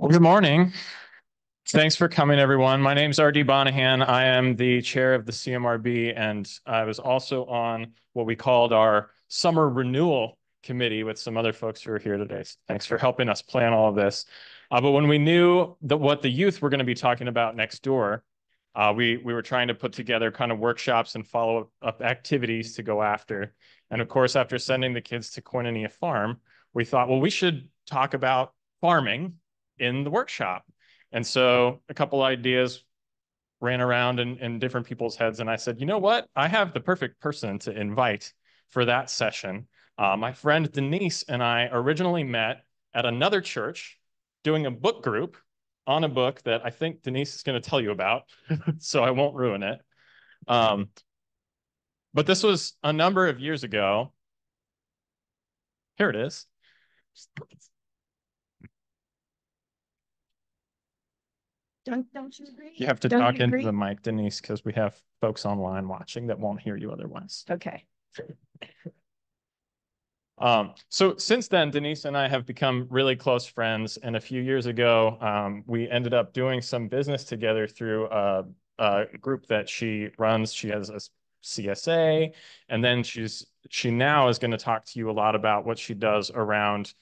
Well, good morning. Thanks for coming, everyone. My name's R.D. Bonahan. I am the chair of the CMRB, and I was also on what we called our summer renewal committee with some other folks who are here today. So thanks for helping us plan all of this. But when we knew that what the youth were going to be talking about next door, we were trying to put together kind of workshops and follow-up activities to go after. And of course, after sending the kids to Koinonia Farm, we thought, well, we should talk about farming in the workshop. And so a couple ideas ran around in different people's heads. And I said, you know what? I have the perfect person to invite for that session. My friend Denise and I originally met at another church doing a book group on a book that I think Denise is going to tell you about, so I won't ruin it. But this was a number of years ago. Here it is. Don't you agree? You have to Don't talk you into agree? the mic, Denise, because we have folks online watching that won't hear you otherwise. Okay. So since then, Denise and I have become really close friends. And a few years ago, we ended up doing some business together through a group that she runs. She has a CSA, and then she now is going to talk to you a lot about what she does around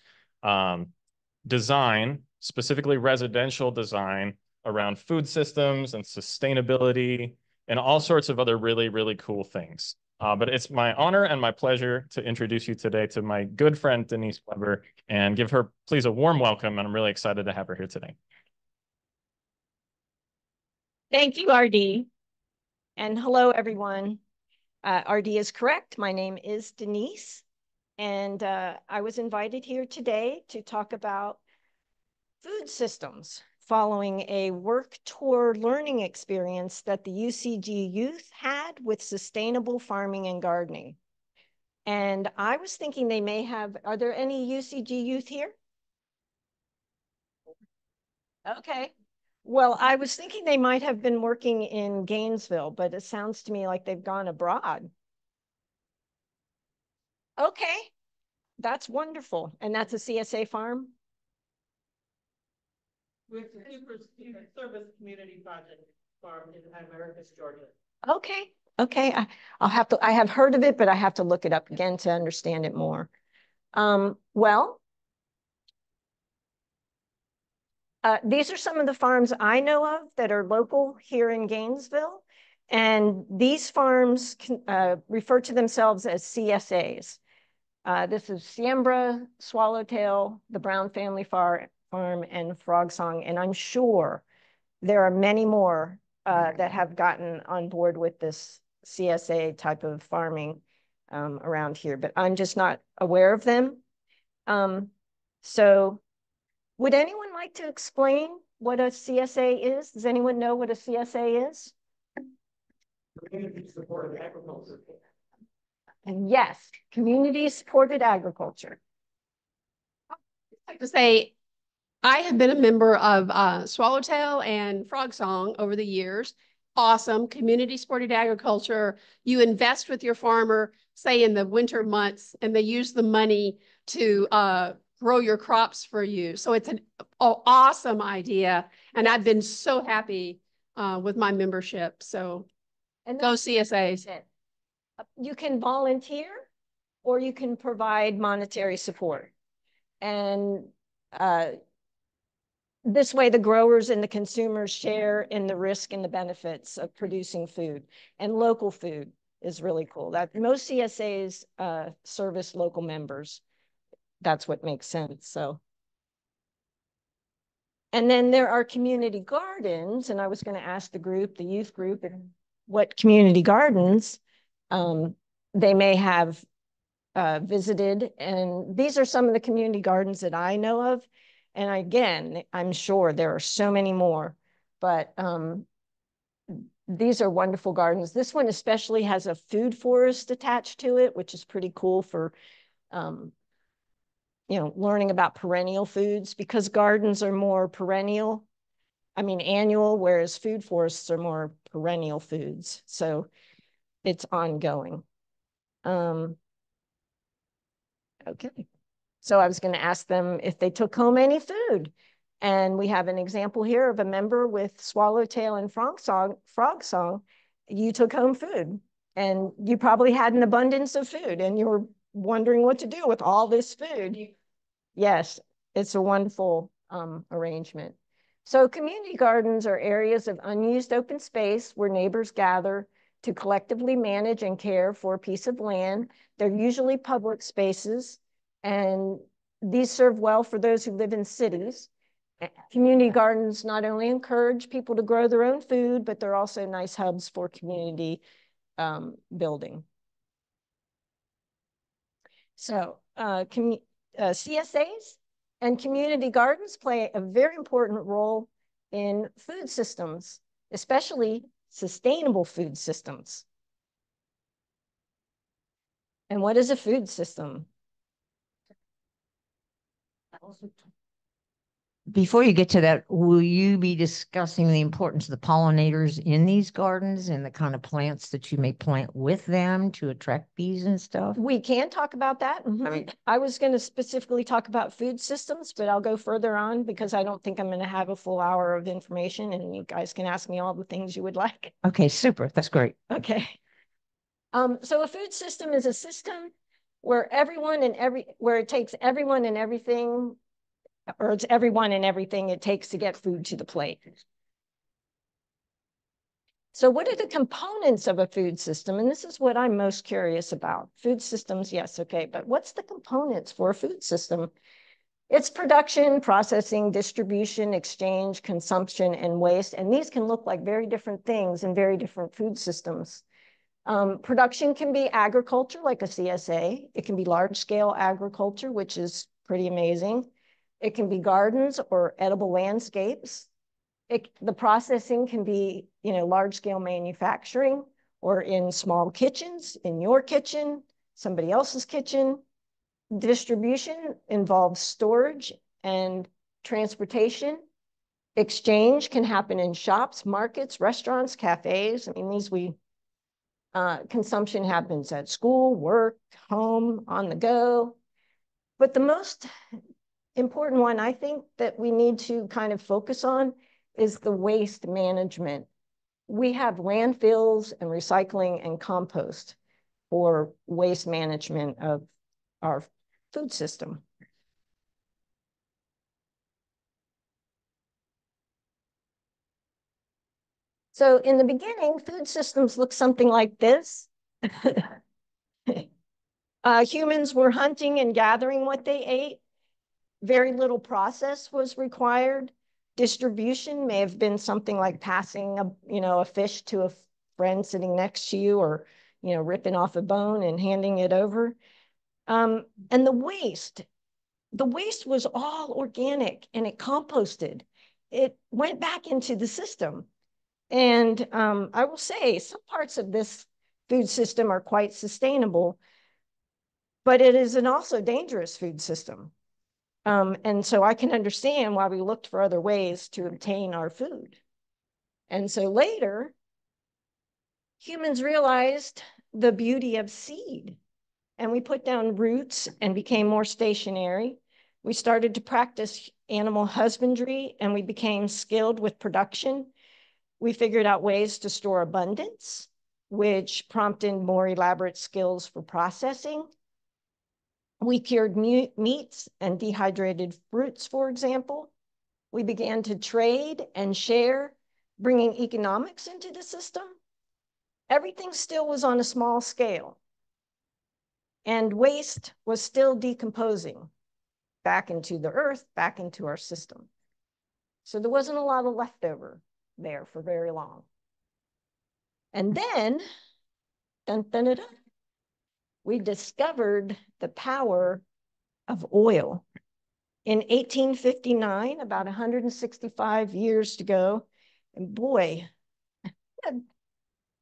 design, specifically residential design around food systems and sustainability and all sorts of other really, really cool things. But it's my honor and my pleasure to introduce you today to my good friend, Denise Weber, and give her, please, a warm welcome. And I'm really excited to have her here today. Thank you, RD. And hello, everyone. RD is correct. My name is Denise. And I was invited here today to talk about food systems following a work tour learning experience that the UCG youth had with sustainable farming and gardening. And I was thinking they may have, are there any UCG youth here? Okay. Well, I was thinking they might have been working in Gainesville, but it sounds to me like they've gone abroad. Okay, that's wonderful. And that's a CSA farm? With the Service Community Project Farm in Americus, Georgia. Okay, okay. I have heard of it, but I have to look it up again to understand it more. These are some of the farms I know of that are local here in Gainesville. And these farms can, refer to themselves as CSAs. This is Siembra, Swallowtail, the Brown Family Farm, and Frog Song. And I'm sure there are many more that have gotten on board with this CSA type of farming around here, but I'm just not aware of them. So would anyone like to explain what a CSA is? Does anyone know what a CSA is? Community supported agriculture. And yes, community supported agriculture. I'd like to say I have been a member of Swallowtail and Frog Song over the years. Awesome community supported agriculture. You invest with your farmer, say in the winter months, and they use the money to grow your crops for you. So it's an awesome idea. And I've been so happy with my membership. So And go CSAs. you can volunteer or you can provide monetary support. And this way the growers and the consumers share in the risk and the benefits of producing food. And local food is really cool. That most CSAs service local members. That's what makes sense. So, and then there are community gardens, and I was going to ask the group, the youth group, and what community gardens they may have visited. And these are some of the community gardens that I know of. And again, I'm sure there are so many more, but these are wonderful gardens. This one especially has a food forest attached to it, which is pretty cool for learning about perennial foods, because gardens are more annual, whereas food forests are more perennial foods. So it's ongoing. Okay. So I was going to ask them if they took home any food. And we have an example here of a member with Swallowtail and Frog Song. You took home food, and you probably had an abundance of food, and you were wondering what to do with all this food. Yes, it's a wonderful arrangement. So community gardens are areas of unused open space where neighbors gather to collectively manage and care for a piece of land. They're usually public spaces, and these serve well for those who live in cities. Community gardens not only encourage people to grow their own food, but they're also nice hubs for community building. So CSAs and community gardens play a very important role in food systems, especially sustainable food systems. And what is a food system? Before you get to that, will you be discussing the importance of the pollinators in these gardens and the kind of plants that you may plant with them to attract bees and stuff? We can talk about that. I was going to specifically talk about food systems, but I'll go further on because I don't think I'm going to have a full hour of information, and you guys can ask me all the things you would like. Okay, super. That's great. Okay. So a food system is a system where where it takes everyone and everything, or it's everyone and everything it takes to get food to the plate. So what are the components of a food system? And this is what I'm most curious about. Food systems, yes, okay, but what's the components for a food system? It's production, processing, distribution, exchange, consumption, and waste. And these can look like very different things in very different food systems. Production can be agriculture, like a CSA. It can be large-scale agriculture, which is pretty amazing. It can be gardens or edible landscapes. The processing can be, large-scale manufacturing, or in small kitchens, in your kitchen, somebody else's kitchen. Distribution involves storage and transportation. Exchange can happen in shops, markets, restaurants, cafes. I mean, consumption happens at school, work, home, on the go. But the most important one I think that we need to kind of focus on is the waste management. We have landfills and recycling and compost for waste management of our food system. So in the beginning, food systems looked something like this. Humans were hunting and gathering what they ate. Very little process was required. Distribution may have been something like passing a fish to a friend sitting next to you, or ripping off a bone and handing it over. And the waste was all organic, and it composted. It went back into the system. And I will say some parts of this food system are quite sustainable, but it is an also dangerous food system. And so I can understand why we looked for other ways to obtain our food. And so later, humans realized the beauty of seed, and we put down roots and became more stationary. We started to practice animal husbandry, and we became skilled with production. We figured out ways to store abundance, which prompted more elaborate skills for processing. We cured meats and dehydrated fruits, for example. We began to trade and share, bringing economics into the system. Everything still was on a small scale, and waste was still decomposing back into the earth, back into our system. So there wasn't a lot of leftover there for very long. And then, dun, dun, dun, dun, we discovered the power of oil. In 1859, about 165 years ago, and boy,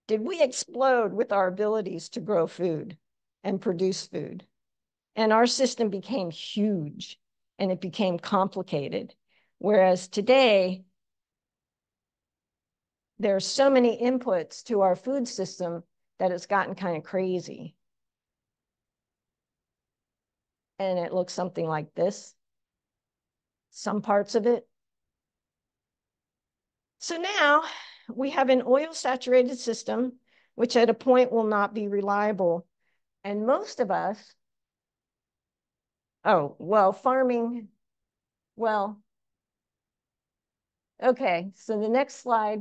did we explode with our abilities to grow food and produce food. And our system became huge, and it became complicated. Whereas today, there are so many inputs to our food system that it's gotten kind of crazy. And it looks something like this. Some parts of it So now we have an oil saturated system, which at a point will not be reliable. And most of us, oh, well, farming, well, okay, so the next slide.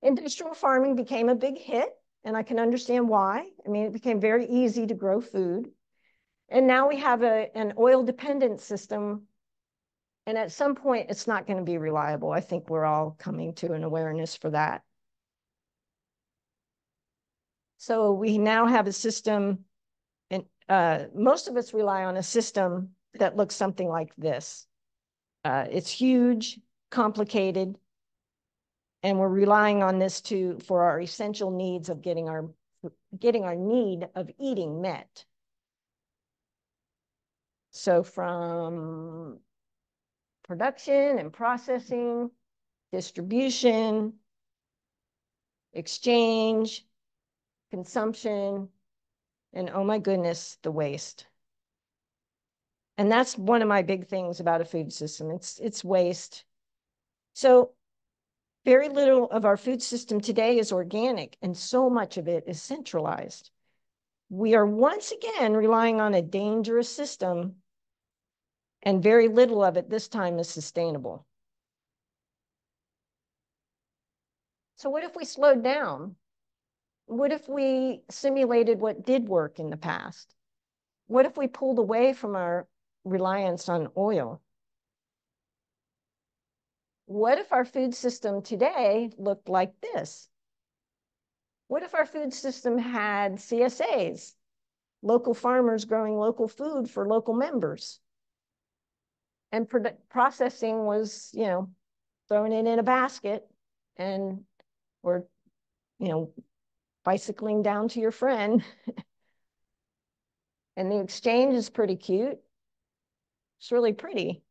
Industrial farming became a big hit, and I can understand why. I mean, it became very easy to grow food. And now we have an oil dependent system. And at some point, it's not going to be reliable. I think we're all coming to an awareness for that. So we now have a system, and most of us rely on a system that looks something like this. It's huge, complicated, and we're relying on this for our essential needs of getting our need of eating met. So from production and processing, distribution, exchange, consumption, and oh my goodness, the waste. And that's one of my big things about a food system. It's waste. So very little of our food system today is organic, and so much of it is centralized. We are once again relying on a dangerous system, and very little of it this time is sustainable. So what if we slowed down? What if we simulated what did work in the past? What if we pulled away from our reliance on oil? What if our food system today looked like this? What if our food system had CSAs, local farmers growing local food for local members? And processing was, throwing it in a basket or, bicycling down to your friend. And the exchange is pretty cute. It's really pretty.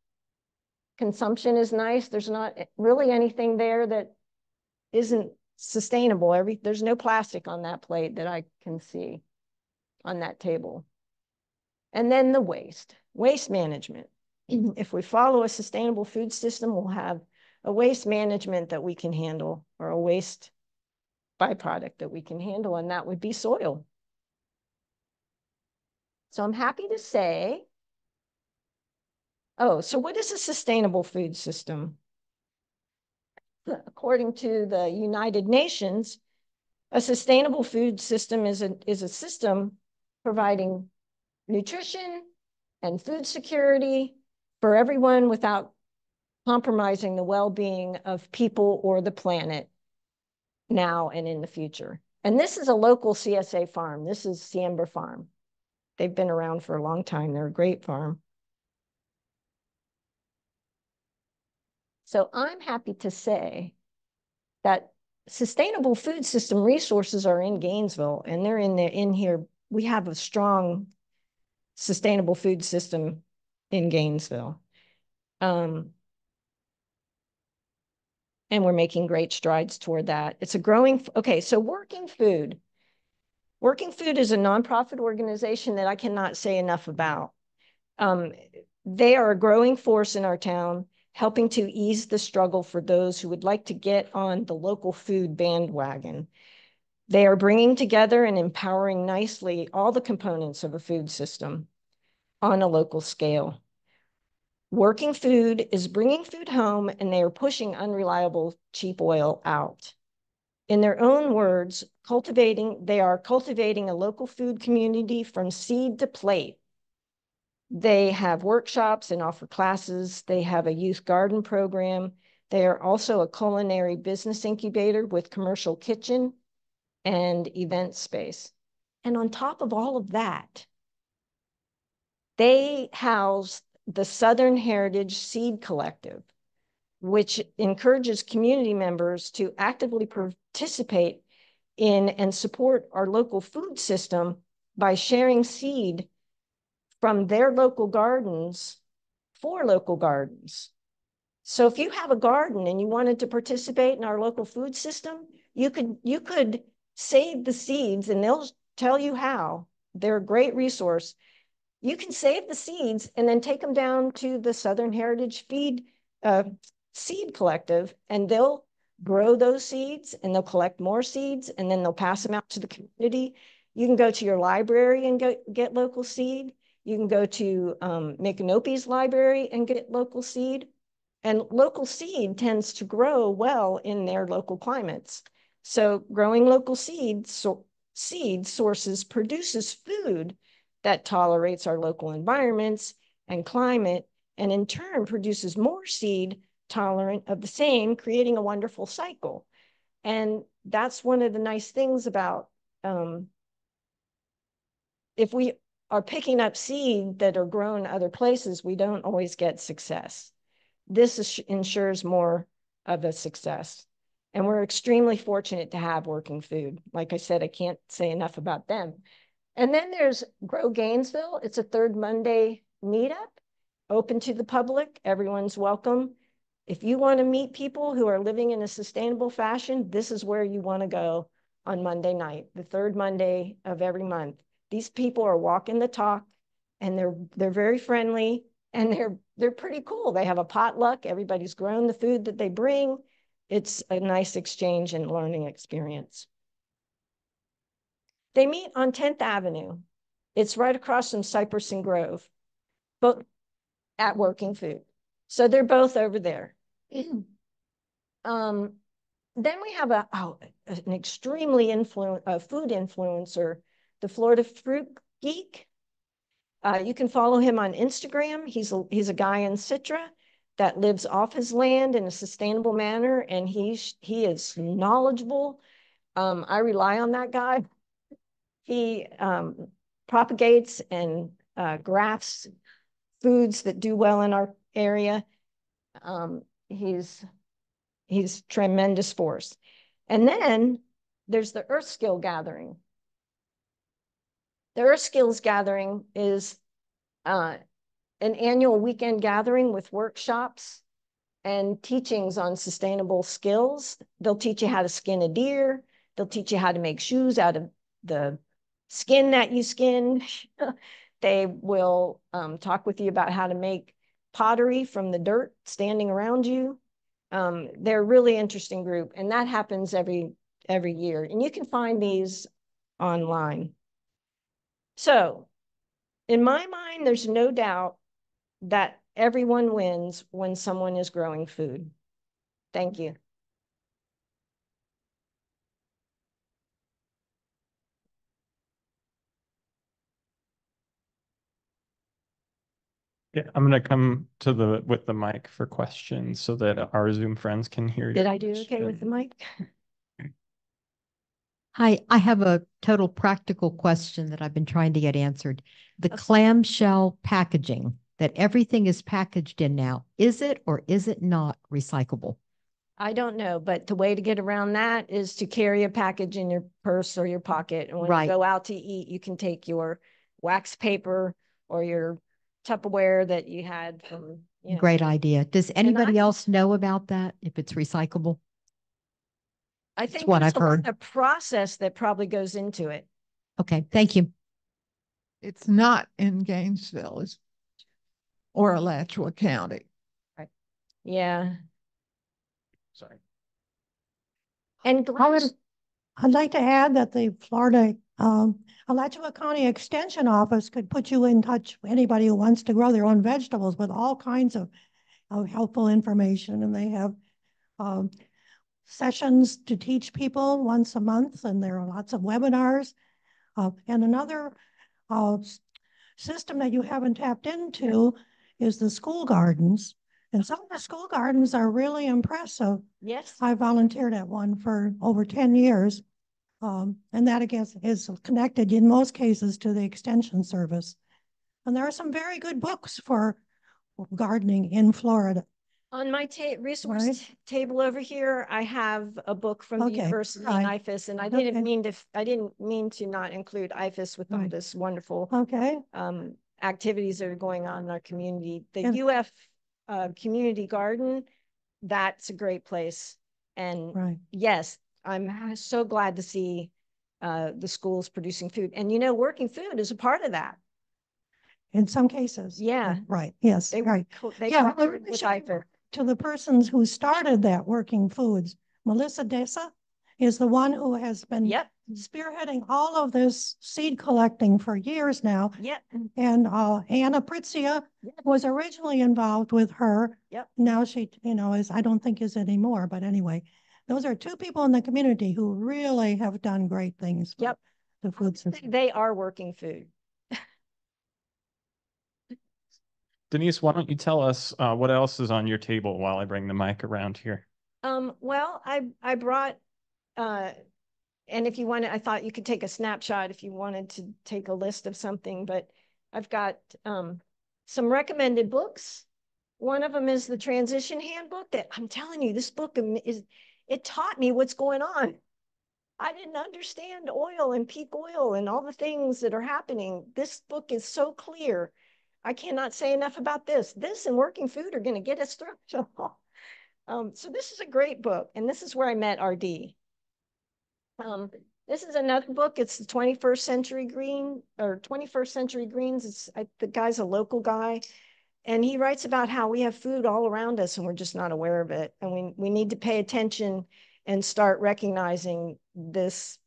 Consumption is nice. There's not really anything there that isn't sustainable. There's no plastic on that plate that I can see on that table. And then the waste management. If we follow a sustainable food system, we'll have a waste management that we can handle, or a waste byproduct that we can handle, and that would be soil. So I'm happy to say, so what is a sustainable food system? According to the United Nations, a sustainable food system is a system providing nutrition and food security for everyone without compromising the well-being of people or the planet now and in the future. And this is a local CSA farm. This is Siembra Farm. They've been around for a long time. They're a great farm. So I'm happy to say that sustainable food system resources are in Gainesville, and they're in here. We have a strong sustainable food system in Gainesville. And we're making great strides toward that. It's a growing, okay, so Working Food. Working Food is a nonprofit organization that I cannot say enough about. They are a growing force in our town, helping to ease the struggle for those who would like to get on the local food bandwagon. They are bringing together and empowering nicely all the components of a food system on a local scale. Working Food is bringing food home, and they are pushing unreliable, cheap oil out. In their own words, they are cultivating a local food community from seed to plate. They have workshops and offer classes. They have a youth garden program. They are also a culinary business incubator with commercial kitchen and event space. And on top of all of that, they house the Southern Heritage Seed Collective, which encourages community members to actively participate in and support our local food system by sharing seed from their local gardens for local gardens. So if you have a garden and you wanted to participate in our local food system, you could save the seeds, and they'll tell you how. They're a great resource. You can save the seeds and then take them down to the Southern Heritage seed collective, and they'll grow those seeds and they'll collect more seeds and then they'll pass them out to the community. You can go to your library and get local seed. You can go to Micanopy's library and get local seed. And local seed tends to grow well in their local climates. So growing local seed sources produces food that tolerates our local environments and climate, and in turn produces more seed tolerant of the same, creating a wonderful cycle. And that's one of the nice things about if we are picking up seed that are grown other places, we don't always get success. This ensures more of a success. And we're extremely fortunate to have Working Food. Like I said, I can't say enough about them. And then there's Grow Gainesville. It's a third Monday meetup, open to the public. Everyone's welcome. If you want to meet people who are living in a sustainable fashion, this is where you want to go on Monday night, the third Monday of every month. These people are walking the talk, and they're very friendly, and they're pretty cool. They have a potluck. Everybody's grown the food that they bring. It's a nice exchange and learning experience. They meet on 10th Avenue. It's right across from Cypress and Grove, but at Working Food. So they're both over there. Then we have an extremely food influencer, the Florida Fruit Geek. You can follow him on Instagram. He's a guy in Citra that lives off his land in a sustainable manner, and he is knowledgeable. I rely on that guy. He propagates and grafts foods that do well in our area. He's tremendous force. And then there's the Earth Skill Gathering. The Earth Skills Gathering is an annual weekend gathering with workshops and teachings on sustainable skills. They'll teach you how to skin a deer. They'll teach you how to make shoes out of the skin that you skin. They will talk with you about how to make pottery from the dirt standing around you. They're a really interesting group, and that happens every year. And you can find these online. So in my mind, there's no doubt that everyone wins when someone is growing food. Thank you. Yeah, I'm going to come to with the mic for questions so that our Zoom friends can hear you. Did I do okay with the mic? Hi, I have a total practical question that I've been trying to get answered. The clamshell packaging that everything is packaged in now, is it or is it not recyclable? I don't know, but the way to get around that is to carry a package in your purse or your pocket. And when you go out to eat, you can take your wax paper or your Tupperware that you had from, Great idea. Does anybody else know about that, if it's recyclable? I think what there's I've heard. A process that probably goes into it. Okay, thank you. It's not in Gainesville or Alachua County. Right. Yeah. Sorry. And I'd like to add that the Florida Alachua County Extension Office could put you in touch with anybody who wants to grow their own vegetables with all kinds of helpful information. And they have sessions to teach people once a month, and there are lots of webinars. And another system that you haven't tapped into is the school gardens. And some of the school gardens are really impressive. Yes. I volunteered at one for over 10 years. And that, again, is connected in most cases to the extension service. And there are some very good books for gardening in Florida. On my resource table over here, I have a book from the University in IFAS, and I didn't mean to not include IFAS with all this wonderful activities that are going on in our community. The UF Community Garden, that's a great place. And yes, I'm so glad to see the schools producing food. And Working Food is a part of that. In some cases. Yeah. Right. Yes. They right. They with IFAS. to the persons who started that Working Foods. Melissa Desa is the one who has been spearheading all of this seed collecting for years now. Yep. And Anna Pritzia was originally involved with her. Yep. Now she, I don't think is anymore, but anyway, those are two people in the community who really have done great things for the food system. They are working food. Denise, why don't you tell us what else is on your table while I bring the mic around here? Well, I brought, and if you want to, I thought you could take a snapshot if you wanted to take a list of something, but I've got some recommended books. One of them is the Transition Handbook that I'm telling you, this book it taught me what's going on. I didn't understand oil and peak oil and all the things that are happening. This book is so clear. I cannot say enough about this. This and Working Food are going to get us through. So this is a great book, and this is where I met RD. This is another book. It's the 21st Century Green, or 21st Century Greens. The guy's a local guy, and he writes about how we have food all around us and we're just not aware of it. And we need to pay attention and start recognizing this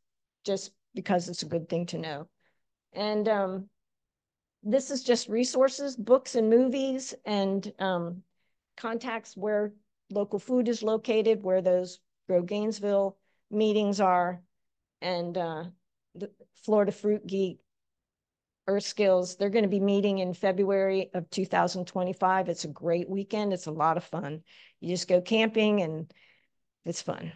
just because it's a good thing to know. And this is just resources, books and movies, and contacts where local food is located, where those Grow Gainesville meetings are, and the Florida Fruit Geek, Earth Skills. They're going to be meeting in February of 2025. It's a great weekend. It's a lot of fun. You just go camping and it's fun.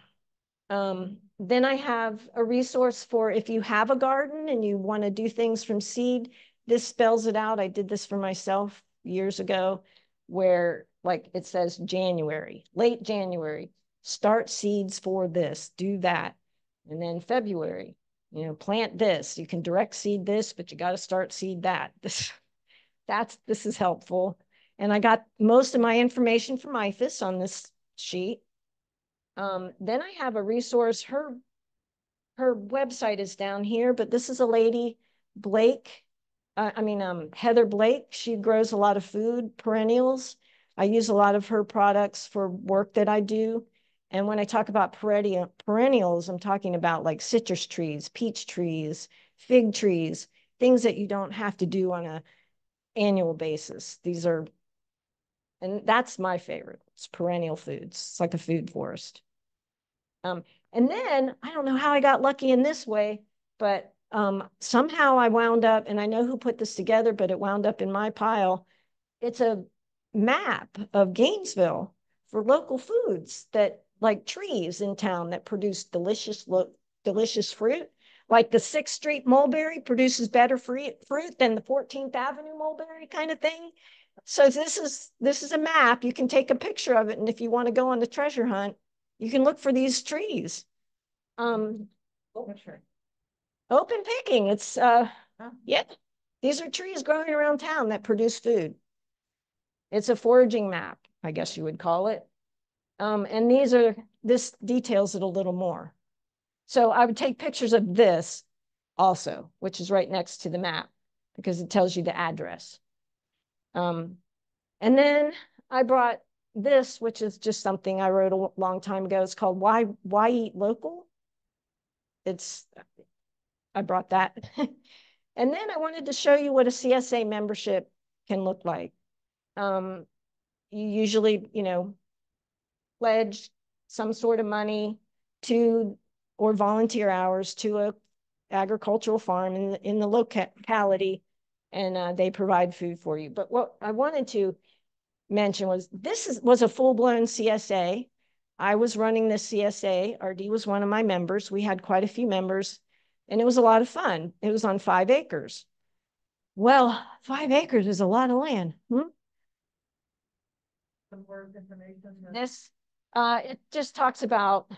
Then I have a resource for if you have a garden and you want to do things from seed. This spells it out. I did this for myself years ago, where like it says January, late January, start seeds for this, do that. And then February, plant this. You can direct seed this, but you got to start seed that. This is helpful. And I got most of my information from IFAS on this sheet. Then I have a resource. Her website is down here, but this is a lady, Heather Blake. She grows a lot of food, perennials. I use a lot of her products for work that I do. And when I talk about perennials, I'm talking about like citrus trees, peach trees, fig trees, things that you don't have to do on an annual basis. And that's my favorite. It's perennial foods. It's like a food forest. And then I don't know how I got lucky in this way, but somehow I wound up, and I know who put this together, but it wound up in my pile. It's a map of Gainesville for local foods that like trees in town that produce delicious fruit. Like the 6th Street mulberry produces better fruit than the 14th Avenue mulberry kind of thing. So this is a map. You can take a picture of it, and if you want to go on the treasure hunt, you can look for these trees. Open picking. It's these are trees growing around town that produce food. It's a foraging map, I guess you would call it. And this details it a little more. So I would take pictures of this also, which is right next to the map because it tells you the address. And then I brought this, which is just something I wrote a long time ago. It's called Why Eat Local? I brought that. And then I wanted to show you what a CSA membership can look like. You usually, pledge some sort of money or volunteer hours to a agricultural farm in the locality, and they provide food for you. But what I wanted to mention was was a full-blown CSA. I was running this CSA. RD was one of my members. We had quite a few members, and it was a lot of fun. It was on 5 acres. Well, 5 acres is a lot of land. Some more information. It just talks about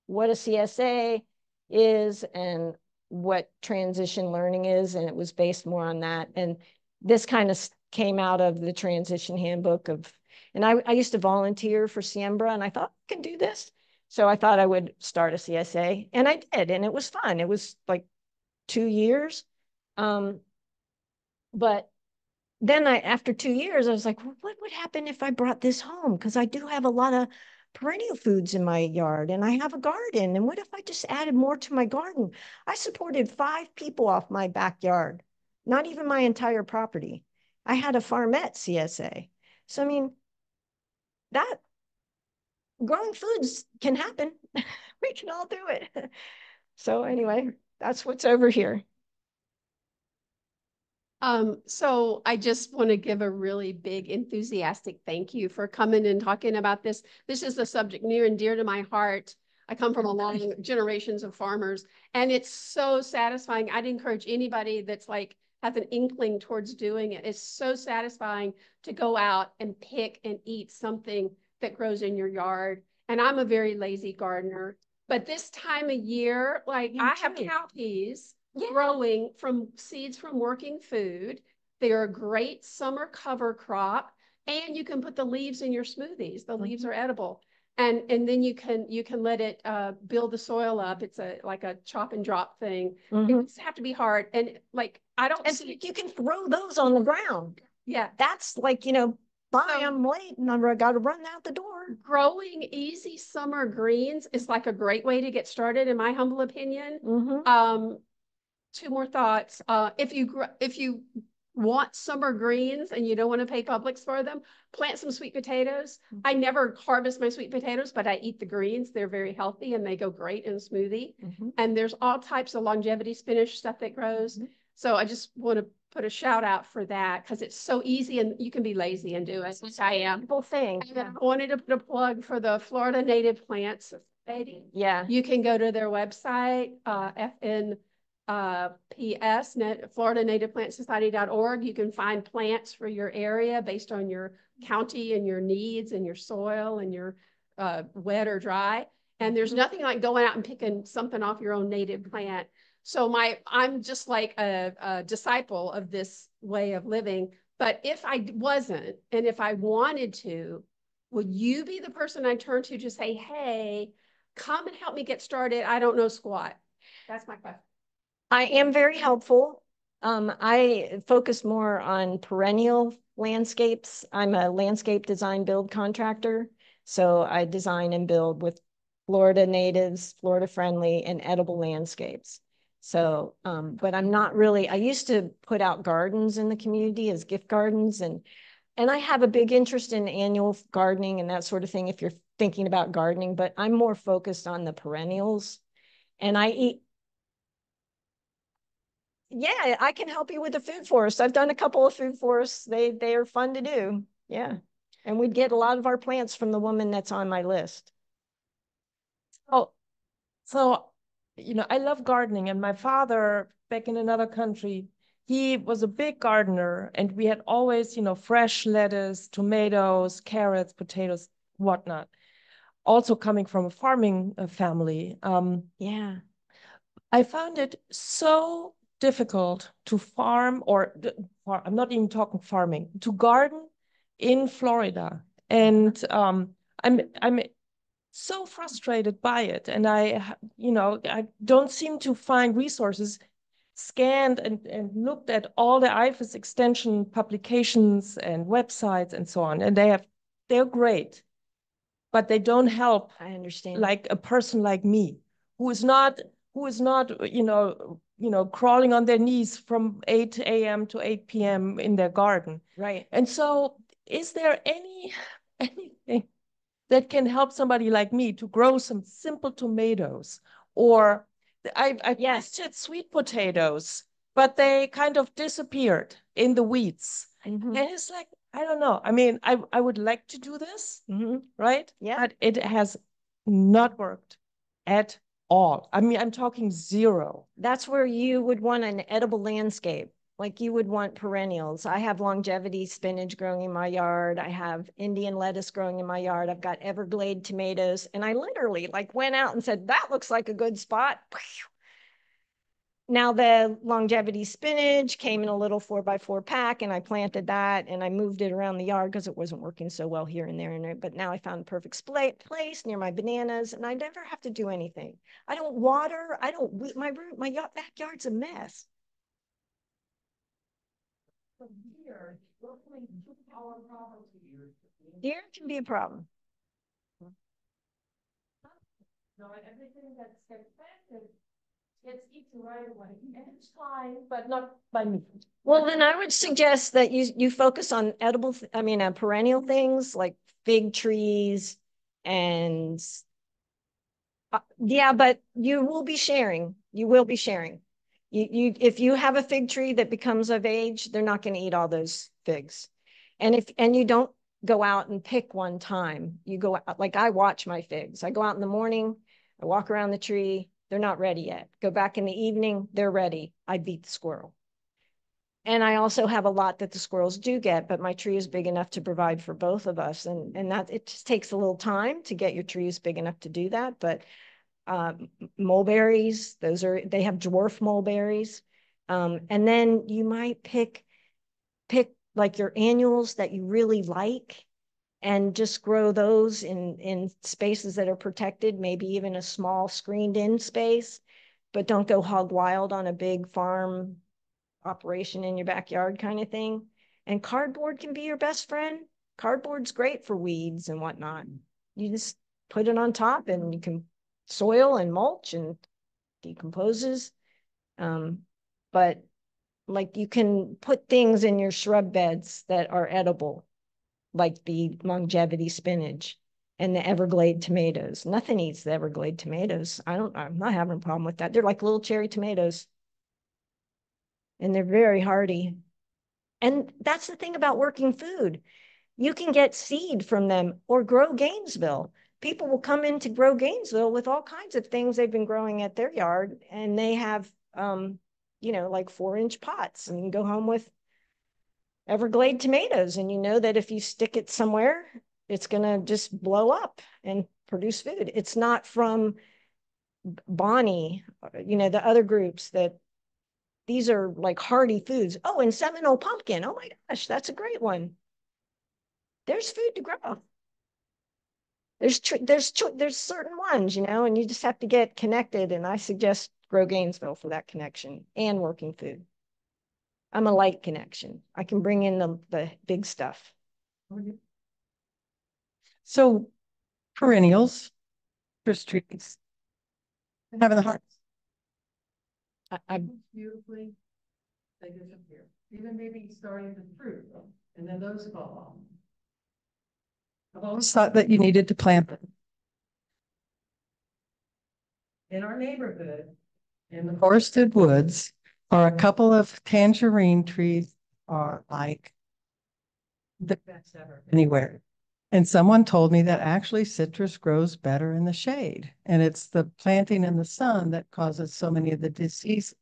what a CSA is and what transition learning is, and it was based more on that. And this kind of came out of the transition handbook and I used to volunteer for Siembra, and I thought I can do this. So I thought I would start a CSA, and I did, and it was fun. It was like 2 years. But then after 2 years, I was like, well, what would happen if I brought this home? Because I do have a lot of perennial foods in my yard and I have a garden. And what if I just added more to my garden? I supported 5 people off my backyard, not even my entire property. I had a farmette CSA. So, I mean, that growing foods can happen. We can all do it. So anyway, that's what's over here. So I just want to give a really big enthusiastic thank you for coming and talking about this. This is a subject near and dear to my heart. I come from a long generations of farmers, and it's so satisfying. I'd encourage anybody that's like has an inkling towards doing it. It's so satisfying to go out and pick and eat something that grows in your yard. And I'm a very lazy gardener, but this time of year, like I have cowpeas growing from seeds from working food. They are a great summer cover crop, and you can put the leaves in your smoothies. The leaves are edible. And then you can let it build the soil up. It's like a chop and drop thing. It doesn't have to be hard. And like I don't see you can throw those on the ground. Yeah. That's like, bye, I'm late and I got to run out the door. Growing easy summer greens is like a great way to get started, in my humble opinion. Two more thoughts. If you want summer greens and you don't want to pay Publix for them, plant some sweet potatoes. I never harvest my sweet potatoes, but I eat the greens. They're very healthy and they go great in a smoothie. And there's all types of longevity spinach stuff that grows. So I just want to put a shout out for that because it's so easy and you can be lazy and do it, which I am. Simple thing. And then I wanted to put a plug for the Florida Native Plants Society. Yeah. You can go to their website, Florida Native Plant Society.org. You can find plants for your area based on your county and your needs and your soil and your wet or dry. And there's nothing like going out and picking something off your own native plant. So I'm just like a disciple of this way of living. But if I wasn't, and if I wanted to, would you be the person I turn to say, hey, come and help me get started? I don't know squat. That's my question. I am very helpful. I focus more on perennial landscapes. I'm a landscape design build contractor. So I design and build with Florida natives, Florida friendly and edible landscapes. So, but I'm not really, I used to put out gardens in the community as gift gardens and I have a big interest in annual gardening and that sort of thing if you're thinking about gardening, but I'm more focused on the perennials. And yeah, I can help you with the food forest. I've done a couple of food forests. They are fun to do. Yeah. And we'd get a lot of our plants from the woman that's on my list. Oh, so, I love gardening, and my father, back in another country, he was a big gardener, and we had always, fresh lettuce, tomatoes, carrots, potatoes, whatnot. Also coming from a farming family. Yeah. I found it so difficult to farm, I'm not even talking farming, to garden in Florida. And I'm so frustrated by it. And I don't seem to find resources, scanned and looked at all the IFAS extension publications and websites and so on. And they're great, but they don't help. I understand. Like a person like me, who is not, crawling on their knees from 8 a.m. to 8 p.m. in their garden. Right. And so is there anything that can help somebody like me to grow some simple tomatoes? Or I tested sweet potatoes, but they kind of disappeared in the weeds. And it's like, I don't know. I mean, I would like to do this, right? Yeah. But it has not worked at all. I mean, I'm talking zero. That's where you would want an edible landscape. Like you would want perennials. I have longevity spinach growing in my yard. I have Indian lettuce growing in my yard. I've got Everglade tomatoes. And I literally went out and said, that looks like a good spot. Now the longevity spinach came in a little 4x4 pack and I planted that and I moved it around the yard because it wasn't working so well here and there. But now I found a perfect place near my bananas and I never have to do anything. I don't water. I don't, my backyard's a mess. Deer can be a problem. No, everything that gets planted gets eaten right away. And it's fine, but not by me. Well, then I would suggest that you focus on edible, perennial things like fig trees and yeah, but you will be sharing. You will be sharing. If you have a fig tree that becomes of age, they're not going to eat all those figs. And you don't go out and pick one time. You go out, like I watch my figs. I go out in the morning, I walk around the tree, they're not ready yet. Go back in the evening, they're ready. I beat the squirrel. And I also have a lot that the squirrels do get, but my tree is big enough to provide for both of us. And that it just takes a little time to get your trees big enough to do that. But mulberries, they have dwarf mulberries. And then you might pick like your annuals that you really like and just grow those in spaces that are protected, maybe even a small screened in space, but don't go hog wild on a big farm operation in your backyard kind of thing. And cardboard can be your best friend. Cardboard's great for weeds and whatnot. You just put it on top and you can soil and mulch and decomposes. But like you can put things in your shrub beds that are edible, like the longevity spinach and the Everglade tomatoes. Nothing eats the Everglade tomatoes. I'm not having a problem with that. They're like little cherry tomatoes and they're very hardy. And that's the thing about working food. You can get seed from them or grow Gainesville. People will come in to grow Gainesville with all kinds of things they've been growing at their yard, and they have, like 4-inch pots, and you go home with Everglade tomatoes, and you know that if you stick it somewhere, it's going to just blow up and produce food. It's not from Bonnie, the other groups that these are like hardy foods. Oh, and Seminole pumpkin. Oh my gosh, that's a great one. There's food to grow. There's certain ones, and you just have to get connected. And I suggest Grow Gainesville for that connection and working food. I'm a light connection. I can bring in the big stuff. So perennials, Christmas trees, having the heart. I Beautifully, they disappear. Even maybe starting to fruit, and then those fall off. I've always thought that you needed to plant them. In our neighborhood, in the forested woods, are a couple of tangerine trees are like the best ever anywhere. And someone told me that actually citrus grows better in the shade. And it's the planting in the sun that causes so many of the diseases.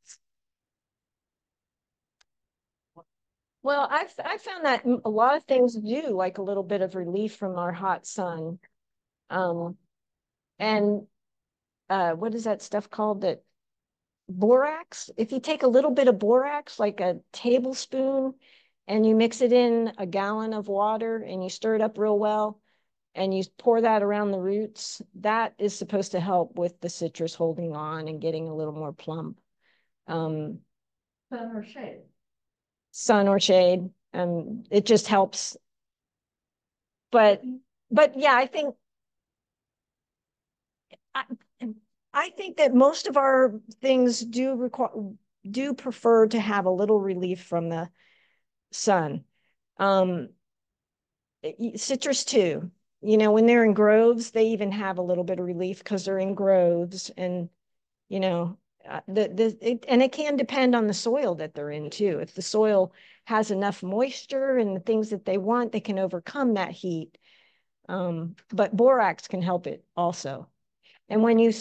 Well, I found that a lot of things do like a little bit of relief from our hot sun. And what is that stuff called that borax? If you take a little bit of borax, like a tablespoon, and you mix it in a gallon of water and you stir it up real well, and you pour that around the roots, that is supposed to help with the citrus holding on and getting a little more plump. Sun or shade. Sun or shade. It just helps. But yeah, I think that most of our things do prefer to have a little relief from the sun. Citrus too. When they're in groves, they even have a little bit of relief because they're in groves, and and it can depend on the soil that they're in too. If the soil has enough moisture and the things that they want, they can overcome that heat. But borax can help it also. And when you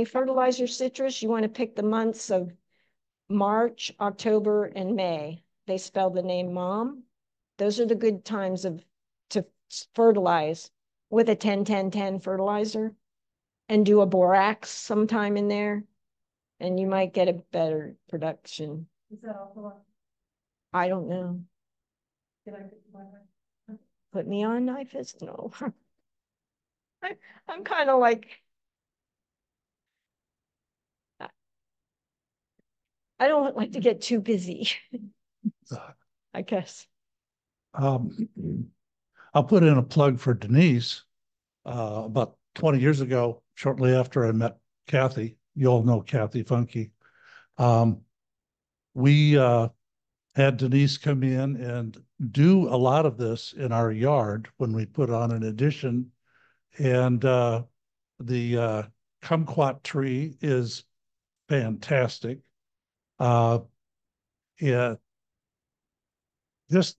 fertilize your citrus, you want to pick the months of March, October, and May. They spell the name Mom. Those are the good times to fertilize with a 10-10-10 fertilizer and do a borax sometime in there, and you might get a better production. Is that also? I don't know. Can I Put me on NIFAS? No. I'm kind of like, I don't like to get too busy. I guess. I'll put in a plug for Denise. About 20 years ago, shortly after I met Kathy, you all know Kathy Funky, we had Denise come in and do a lot of this in our yard when we put on an addition. And the kumquat tree is fantastic. Yeah,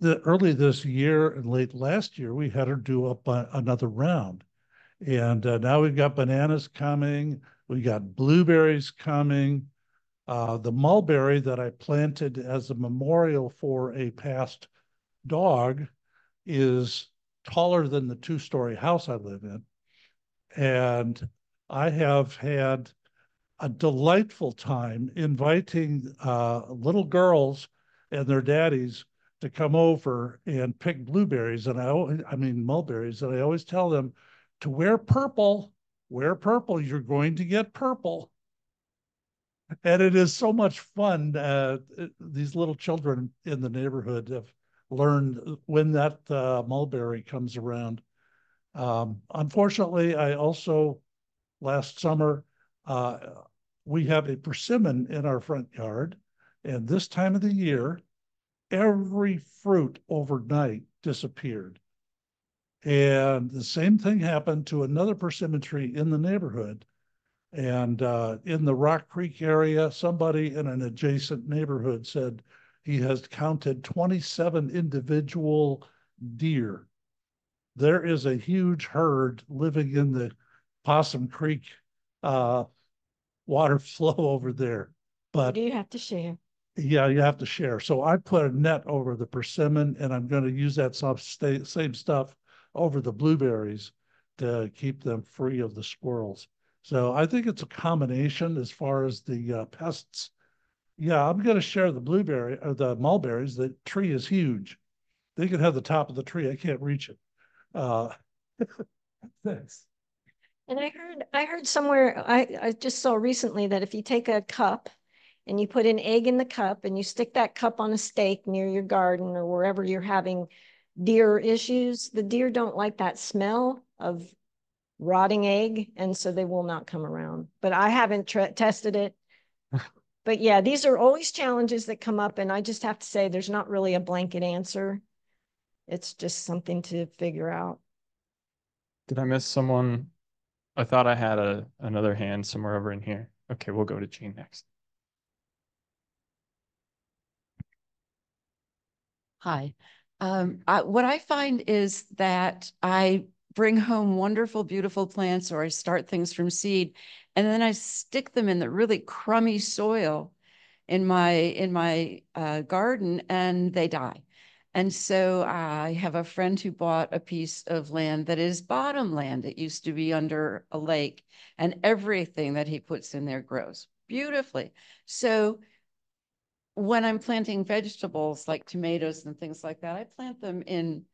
early this year and late last year, we had her do up another round. And now we've got bananas coming. We got blueberries coming. The mulberry that I planted as a memorial for a past dog is taller than the two-story house I live in. And I have had a delightful time inviting little girls and their daddies to come over and pick blueberries. And I mean, mulberries. And I always tell them to wear purple, you're going to get purple. And it is so much fun. These little children in the neighborhood have learned when that mulberry comes around. Unfortunately, I also, last summer, uh, we have a persimmon in our front yard. And this time of the year, every fruit overnight disappeared. And the same thing happened to another persimmon tree in the neighborhood. And in the Rock Creek area, somebody in an adjacent neighborhood said he has counted 27 individual deer. There is a huge herd living in the Possum Creek water flow over there. But You do have to share. yeah, you have to share. So I put a net over the persimmon, and I'm going to use that same stuff over the blueberries to keep them free of the squirrels. So I think it's a combination as far as the pests. Yeah, I'm going to share the blueberry or the mulberries. The tree is huge. They can have the top of the tree. I can't reach it. Uh, thanks. And I heard somewhere, I just saw recently that if you take a cup and you put an egg in the cup and you stick that cup on a stake near your garden or wherever you're having deer issues, the deer don't like that smell of rotting egg, and so they will not come around. But I haven't tested it. But yeah, these are always challenges that come up, and I just have to say there's not really a blanket answer. It's just something to figure out. Did I miss someone? I thought I had another hand somewhere over in here. Okay, we'll go to Jean next. Hi. What I find is that I bring home wonderful, beautiful plants, or I start things from seed, and then I stick them in the really crummy soil in my garden, and they die. And so I have a friend who bought a piece of land that is bottom land. It used to be under a lake, and everything that he puts in there grows beautifully. So when I'm planting vegetables like tomatoes and things like that, I plant them in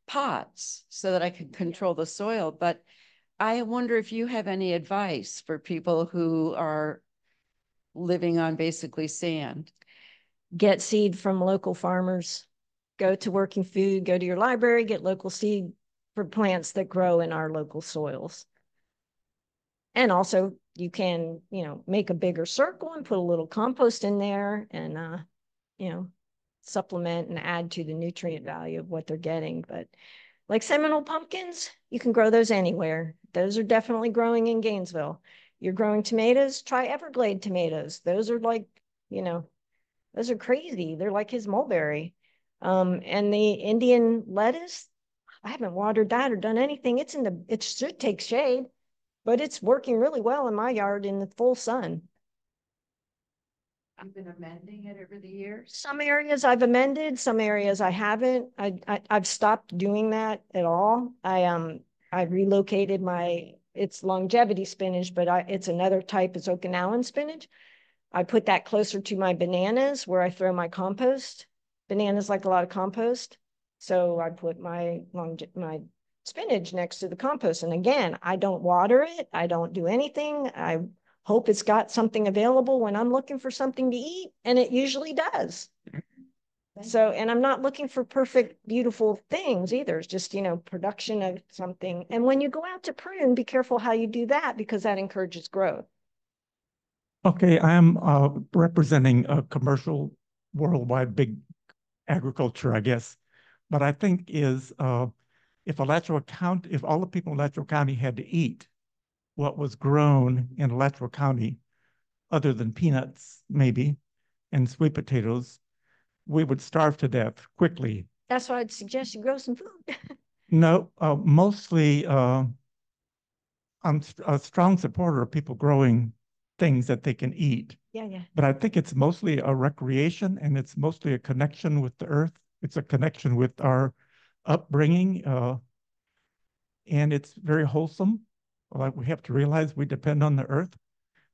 pots so that I can control the soil. But I wonder if you have any advice for people who are living on basically sand. Get seed from local farmers. Go to Working Food, go to your library, get local seed for plants that grow in our local soils. And also you can, make a bigger circle and put a little compost in there and, supplement and add to the nutrient value of what they're getting. But like Seminole pumpkins, you can grow those anywhere. Those are definitely growing in Gainesville. You're growing tomatoes, try Everglade tomatoes. Those are like, those are crazy. They're like his mulberry. And the Indian lettuce, I haven't watered that or done anything. It should take shade, but it's working really well in my yard in the full sun. You've been amending it over the years? Some areas I've amended, some areas I haven't. I've stopped doing that at all. I relocated it's longevity spinach, but it's another type. It's Okinawan spinach. I put that closer to my bananas where I throw my compost. Bananas like a lot of compost. So I put my spinach next to the compost. And again, I don't water it. I don't do anything. I hope it's got something available when I'm looking for something to eat. And it usually does. So, and I'm not looking for perfect, beautiful things either. It's just, production of something. And when you go out to prune, be careful how you do that because that encourages growth. Okay, I'm representing a commercial worldwide big agriculture, I guess. But I think is if Alachua County, if all the people in Alachua County had to eat what was grown in Alachua County, other than peanuts, maybe, and sweet potatoes, we would starve to death quickly. That's why I'd suggest you grow some food. No, mostly I'm a strong supporter of people growing things that they can eat. Yeah, yeah. But I think it's mostly a recreation and it's mostly a connection with the earth. It's a connection with our upbringing, and it's very wholesome. Like we have to realize we depend on the earth.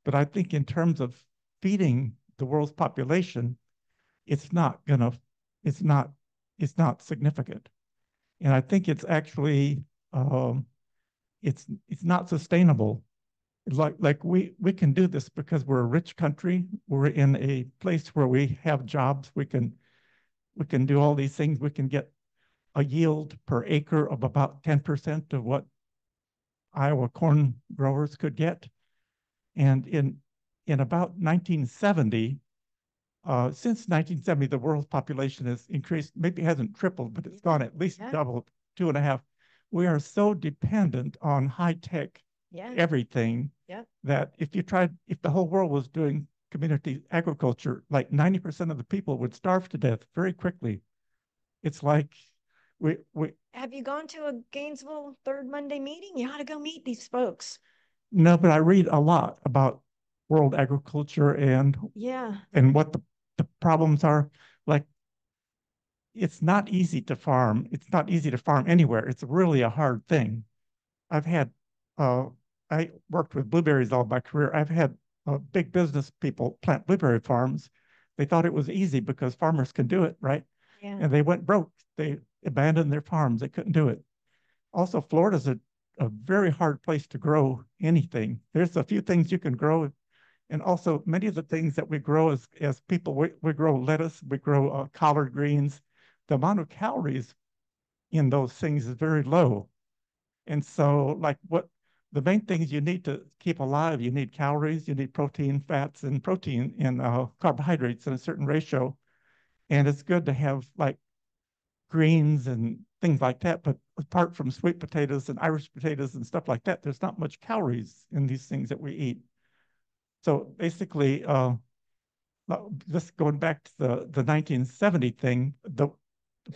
But I think in terms of feeding the world's population, it's not gonna, it's not, it's not significant. And I think it's actually, um, it's not sustainable. Like we can do this because we're a rich country. We're in a place where we have jobs. We can do all these things. We can get a yield per acre of about 10% of what Iowa corn growers could get. And in about 1970, since 1970, the world's population has increased, maybe it hasn't tripled, but it's gone at least doubled, 2.5. We are so dependent on high tech everything that if the whole world was doing community agriculture, like 90% of the people would starve to death very quickly. It's like we Have you gone to a Gainesville third Monday meeting? You ought to go meet these folks. no, but I read a lot about world agriculture and what the problems are. Like it's not easy to farm. It's not easy to farm anywhere. It's really a hard thing. I've had I worked with blueberries all my career. I've had big business people plant blueberry farms. They thought it was easy because farmers can do it, right? Yeah. And they went broke. They abandoned their farms. They couldn't do it. Also, Florida's a very hard place to grow anything. There's a few things you can grow. And also many of the things that we grow as people, we grow lettuce, we grow collard greens. The amount of calories in those things is very low. And so like what the main things you need to keep alive, you need calories, you need protein, fats, and protein and carbohydrates in a certain ratio. And it's good to have like greens and things like that. But apart from sweet potatoes and Irish potatoes and stuff like that, there's not much calories in these things that we eat. So basically, just going back to the 1970 thing, the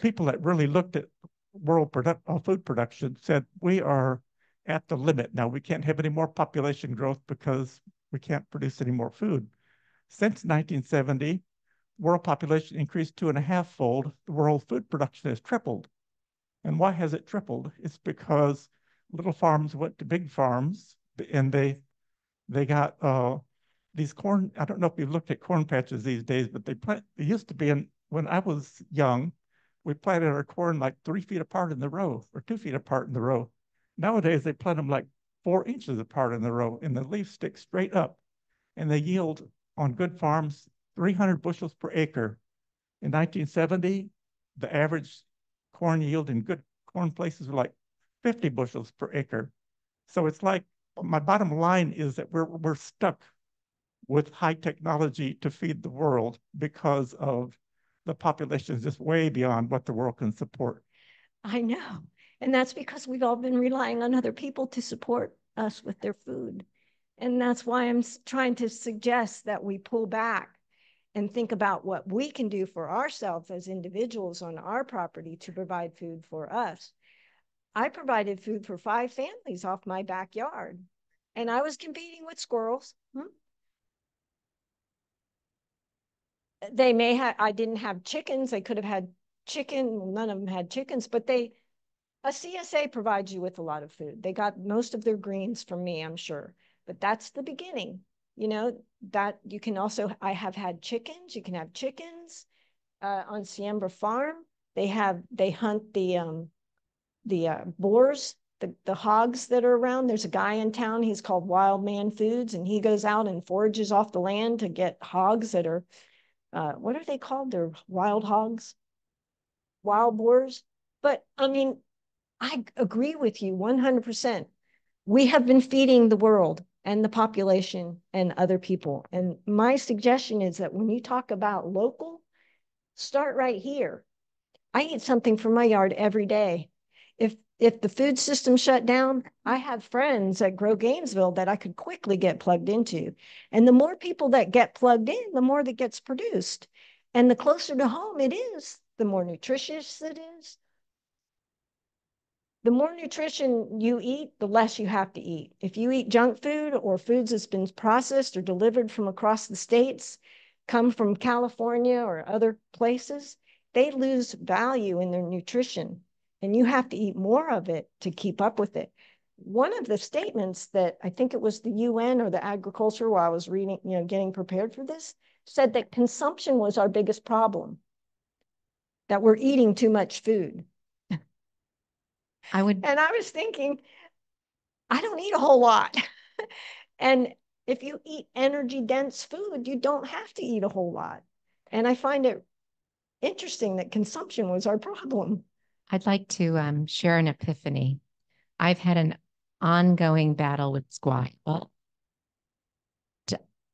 people that really looked at world food production said, we are at the limit now. We can't have any more population growth because we can't produce any more food. Since 1970, world population increased 2.5-fold. The world food production has tripled. And why has it tripled? It's because little farms went to big farms and they got these corn. I don't know if you've looked at corn patches these days, but they used to be when I was young, we planted our corn like 3 feet apart in the row or 2 feet apart in the row. Nowadays, they plant them like 4 inches apart in the row and the leaves stick straight up and they yield on good farms 300 bushels per acre. In 1970, the average corn yield in good corn places were like 50 bushels per acre. So it's like my bottom line is that we're stuck with high technology to feed the world because of the population is just way beyond what the world can support. I know. And that's because we've all been relying on other people to support us with their food. And that's why I'm trying to suggest that we pull back and think about what we can do for ourselves as individuals on our property to provide food for us. I provided food for 5 families off my backyard, and I was competing with squirrels. They may have, I didn't have chickens. They could have had chicken. None of them had chickens, but a CSA provides you with a lot of food. They got most of their greens from me, I'm sure, but that's the beginning. That you can also, I have had chickens. You can have chickens on Siembra Farm. They hunt the boars, the hogs that are around. There's a guy in town, he's called Wild Man Foods, and he goes out and forages off the land to get hogs that are what are they called? They're wild hogs, wild boars. But I mean, I agree with you 100%. We have been feeding the world and the population and other people. And my suggestion is that when you talk about local, start right here. I eat something from my yard every day. If the food system shut down, I have friends that grow Gainesville that I could quickly get plugged into. And the more people that get plugged in, the more that gets produced. And the closer to home it is, the more nutritious it is. The more nutrition you eat, the less you have to eat. If you eat junk food or foods that's been processed or delivered from across the states, come from California or other places, they lose value in their nutrition. And you have to eat more of it to keep up with it. One of the statements that I think it was the UN or the agriculture while I was reading, getting prepared for this, said that consumption was our biggest problem, that we're eating too much food. And I was thinking, I don't eat a whole lot. And if you eat energy dense food, you don't have to eat a whole lot. And I find it interesting that consumption was our problem. I'd like to share an epiphany. I've had an ongoing battle with squash. Well,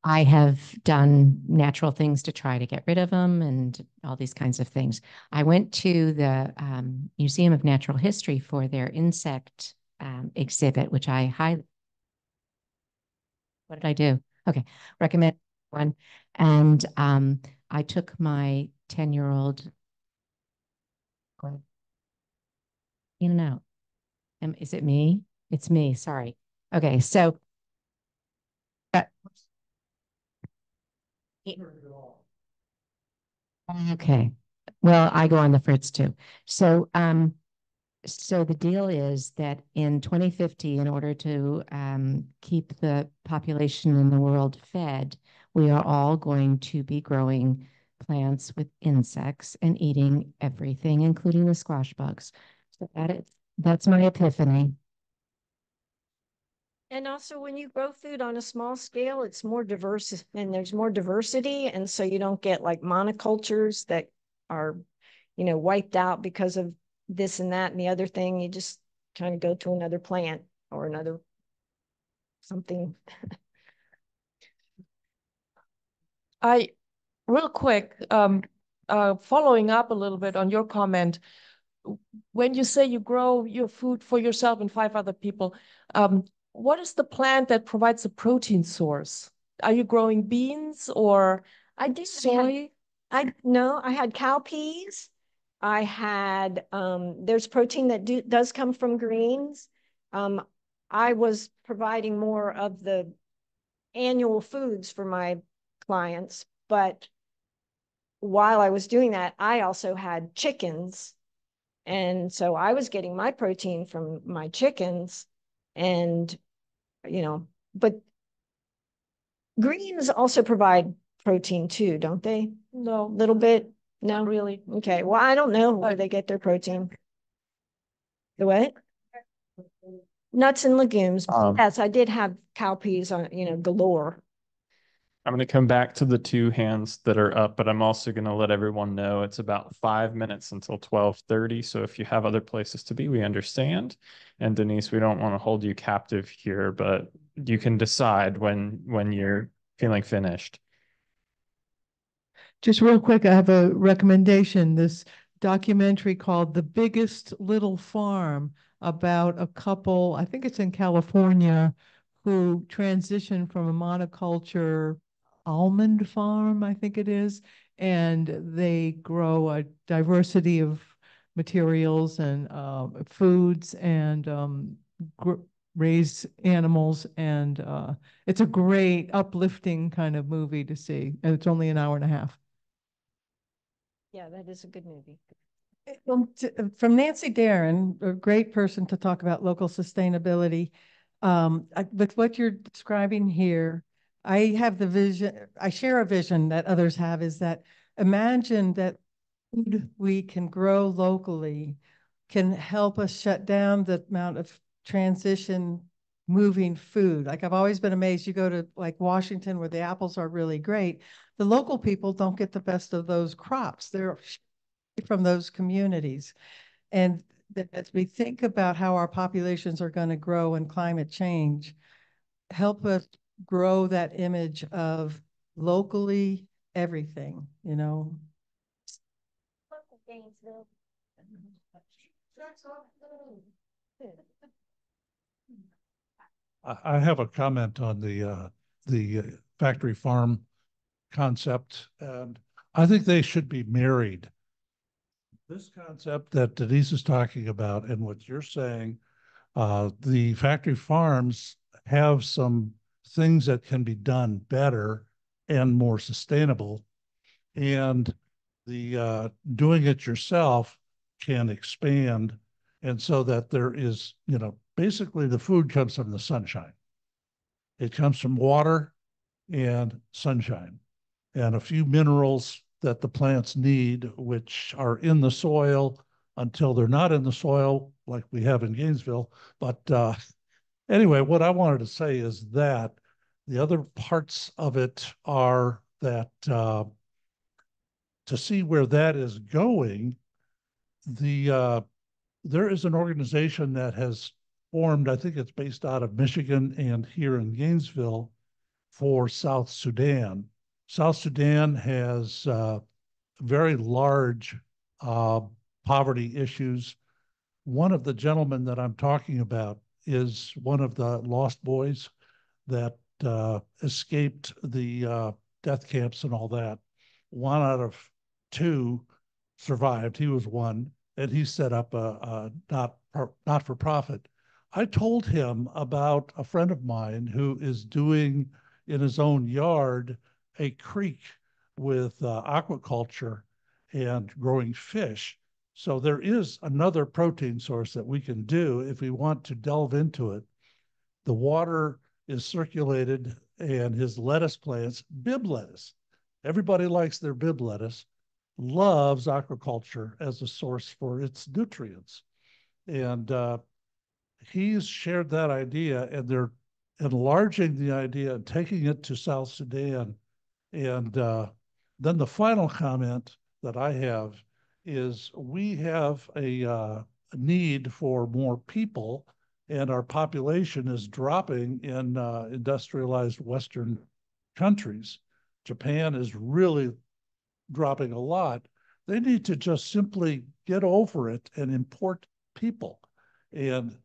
I have done natural things to try to get rid of them and all these kinds of things. I went to the Museum of Natural History for their insect exhibit, which I highly. What did I do? Okay, recommend one. And I took my 10-year-old in and out. Is it me? It's me. Sorry. Okay, so. Okay. Well, I go on the fritz too. So, so the deal is that in 2050, in order to keep the population in the world fed, we are all going to be growing plants with insects and eating everything, including the squash bugs. So that's my epiphany. And also when you grow food on a small scale, it's more diverse and there's more diversity. And so you don't get like monocultures that are, wiped out because of this and that and the other thing. You just kind of go to another plant or another something. Real quick, following up a little bit on your comment, when you say you grow your food for yourself and 5 other people, what is the plant that provides a protein source? Are you growing beans or soy? No, I had cowpeas. I had, there's protein that does come from greens. I was providing more of the annual foods for my clients, but while I was doing that, I also had chickens. And so I was getting my protein from my chickens and, but greens also provide protein too, don't they? No. A little bit? No, not really. Okay. Well, I don't know where they get their protein. The what? Nuts and legumes. Yes, I did have cowpeas on, galore. I'm going to come back to the 2 hands that are up, but I'm also going to let everyone know it's about 5 minutes until 12:30. So if you have other places to be, we understand. And Denise, we don't want to hold you captive here, but you can decide when you're feeling finished. Just real quick, I have a recommendation. This documentary called The Biggest Little Farm about a couple, I think it's in California, who transitioned from a monoculture almond farm, I think it is, and they grow a diversity of materials and foods and raise animals. And it's a great uplifting kind of movie to see. And it's only an hour and a half. Yeah, that is a good movie. From Nancy Darren, a great person to talk about local sustainability. With what you're describing here, I have the vision, I share a vision that others have, is that imagine that food we can grow locally can help us shut down the amount of transition moving food. Like I've always been amazed. You go to like Washington where the apples are really great. The local people don't get the best of those crops. They're from those communities. And as we think about how our populations are going to grow and climate change, help us grow that image of locally everything, you know. I have a comment on the factory farm concept, and I think they should be married. This concept that Denise is talking about and what you're saying, the factory farms have some things that can be done better and more sustainable, and the doing it yourself can expand, and so that there is, you know, basically the food comes from the sunshine. It comes from water and sunshine and a few minerals that the plants need, which are in the soil until they're not in the soil, like we have in Gainesville. But anyway, what I wanted to say is that the other parts of it are that to see where that is going, there is an organization that has formed, I think it's based out of Michigan and here in Gainesville, for South Sudan. South Sudan has very large poverty issues. One of the gentlemen that I'm talking about is one of the lost boys that escaped the death camps and all that. One out of two survived. He was one, and he set up a not for profit. I told him about a friend of mine who is doing in his own yard a creek with aquaculture and growing fish. So there is another protein source that we can do if we want to delve into it. The water is circulated, and his lettuce plants, Bib lettuce, everybody likes their Bib lettuce, loves aquaculture as a source for its nutrients. And he's shared that idea, and they're enlarging the idea and taking it to South Sudan. And then the final comment that I have is we have a need for more people, and our population is dropping in industrialized Western countries. Japan is really dropping a lot. They need to just simply get over it and import people and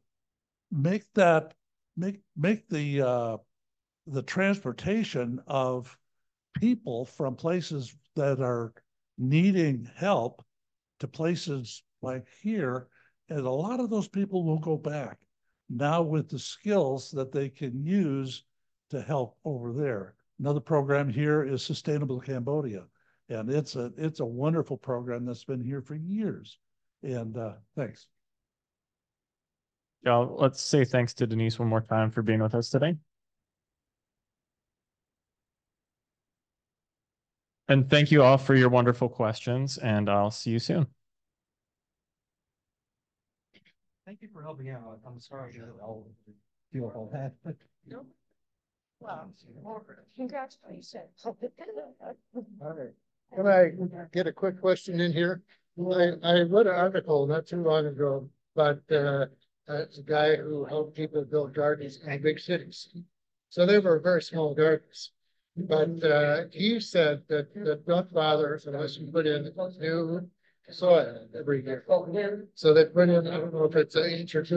make that make the transportation of people from places that are needing help to places like here, and a lot of those people will go back now with the skills that they can use to help over there. Another program here is Sustainable Cambodia, and it's a wonderful program that's been here for years. And thanks. Yeah, let's say thanks to Denise one more time for being with us today. And thank you all for your wonderful questions, and I'll see you soon. Thank you for helping out. I'm sorry I'll deal with all that. No. Well, congratulations. All right. Can I get a quick question in here? I read an article not too long ago about a guy who helped people build gardens in big cities. So they were very small gardens. But he said that don't bother unless you put in new soil every year. So they put in, I don't know if it's an inch or two